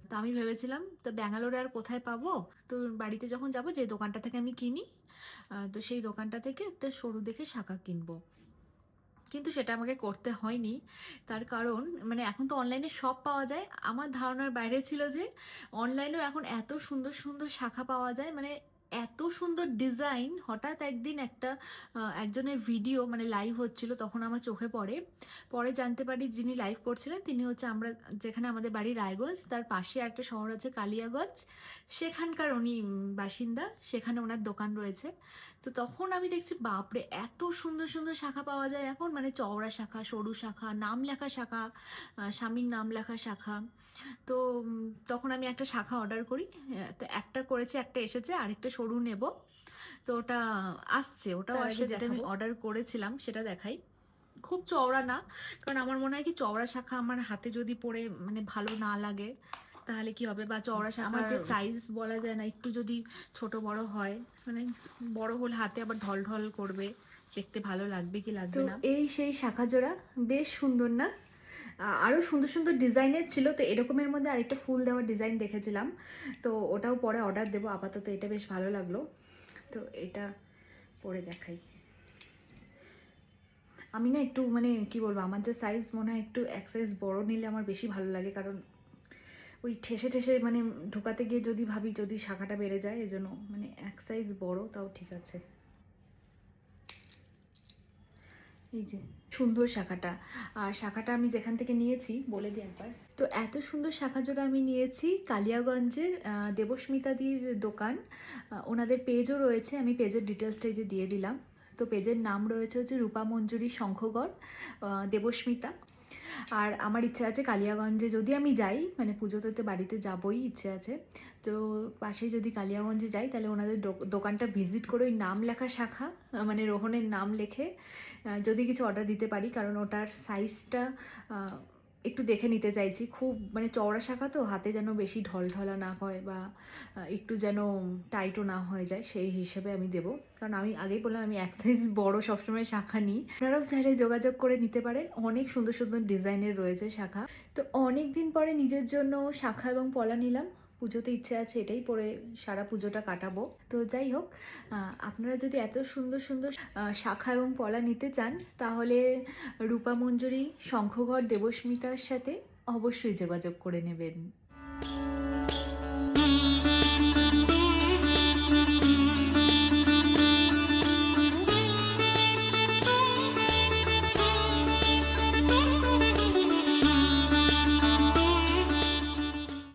তো আমি ভেবেছিলাম তো ব্যাঙ্গালোরে আর কোথায় পাবো, তো বাড়িতে যখন যাব যে দোকানটা থেকে আমি কিনি, তো সেই দোকানটা থেকে একটা সরু দেখে শাঁখা কিনবো। কিন্তু সেটা আমাকে করতে হয়নি। তার কারণ মানে এখন তো অনলাইনে সব পাওয়া যায়। আমার ধারণার বাইরে ছিল যে অনলাইনেও এখন এত সুন্দর সুন্দর শাখা পাওয়া যায়, মানে এত সুন্দর ডিজাইন। হঠাৎ একদিন একজনের ভিডিও মানে লাইভ হচ্ছিল, তখন আমার চোখে পড়ে। পরে জানতে পারি যিনি লাইভ করছিলেন তিনি হচ্ছে আমরা যেখানে আমাদের বাড়ি রায়গঞ্জ, তার পাশে একটা শহর আছে কালিয়াগঞ্জ, সেখানকার উনি বাসিন্দা, সেখানে ওনার দোকান রয়েছে। তো তখন আমি দেখছি বাপরে এত সুন্দর সুন্দর শাখা পাওয়া যায় এখন, মানে চওড়া শাখা, সরু শাখা, নাম লেখা শাখা, স্বামীর নাম লেখা শাখা। তো তখন আমি একটা শাখা অর্ডার করি। তো একটা করেছি, একটা এসেছে, আরেকটা সরু নেব। তো ওটা আসছে, ওটাও আসলে যেটা আমি অর্ডার করেছিলাম সেটা দেখাই। খুব চওড়া না, কারণ আমার মনে হয় কি চওড়া শাখা আমার হাতে যদি পরে মানে ভালো না লাগে তাহলে কি হবে, বা চওড়া শাখা আমার যে সাইজ বলা যায় না, একটু যদি ছোট বড় হয়, মানে বড় হলে হাতে আবার ঢল ঢল করবে, দেখতে ভালো লাগবে কি লাগবে না। এই সেই শাখা জোড়া, বেশ সুন্দর না? আরও সুন্দর সুন্দর ডিজাইনের ছিল, তো এরকমের মধ্যে আরেকটা ফুল দেওয়ার ডিজাইন দেখেছিলাম, তো ওটাও পরে অর্ডার দেবো। আপাতত এটা বেশ ভালো লাগলো, তো এটা পরে দেখাই। আমি না একটু মানে কি বলবো, আমার যে সাইজ মনে হয় একটু এক সাইজ বড় নিলে আমার বেশি ভালো লাগে, কারণ ওই ঠেসে ঠেসে মানে ঢোকাতে গিয়ে যদি ভাবি যদি শাখাটা বেড়ে যায়, এজন্য মানে এক সাইজ বড় তাও ঠিক আছে। এই যে সুন্দর শাখাটা, আর শাখাটা আমি যেখান থেকে নিয়েছি বলে দিই একবার। তো এত সুন্দর শাখা জোড়া আমি নিয়েছি কালিয়াগঞ্জের দেবস্মিতাদির দোকান, ওনাদের পেজও রয়েছে, আমি পেজের ডিটেলসটা যে দিয়ে দিলাম। তো পেজের নাম রয়েছে হচ্ছে রূপা মঞ্জুরি শঙ্খগড় দেবস্মিতা। আর আমার ইচ্ছে আছে কালিয়াগঞ্জে যদি আমি যাই, মানে পুজোতে তো বাড়িতে যাবই, ইচ্ছে আছে, তো পাশেই যদি কালিয়াগঞ্জে যাই তাহলে ওনাদের দোকানটা ভিজিট করে ওই নাম লেখা শাখা, মানে রোহনের নাম লেখে যদি কিছু অর্ডার দিতে পারি, কারণ ওটার সাইজটা একটু দেখে নিতে চাইছি। খুব মানে চওড়া শাখা তো, হাতে যেন বেশি ঢলঢলা না হয় বা একটু যেন টাইটও না হয়ে যায়, সেই হিসেবে আমি দেবো। কারণ আমি আগেই বললাম আমি এক সাইজ বড় সবসময় শাখা নিই। আপনারাও চাইলে যোগাযোগ করে নিতে পারেন, অনেক সুন্দর সুন্দর ডিজাইনের রয়েছে শাখা। তো অনেক দিন পরে নিজের জন্য শাখা এবং পলা নিলাম, পুজোতে ইচ্ছে আছে এটাই পরে সারা পুজোটা কাটাবো। তো যাই হোক, আপনারা যদি এত সুন্দর সুন্দর শাখা এবং পলা নিতে চান তাহলে রূপা মঞ্জুরি শঙ্খগড় দেবস্মিতার সাথে অবশ্যই যোগাযোগ করে নেবেন।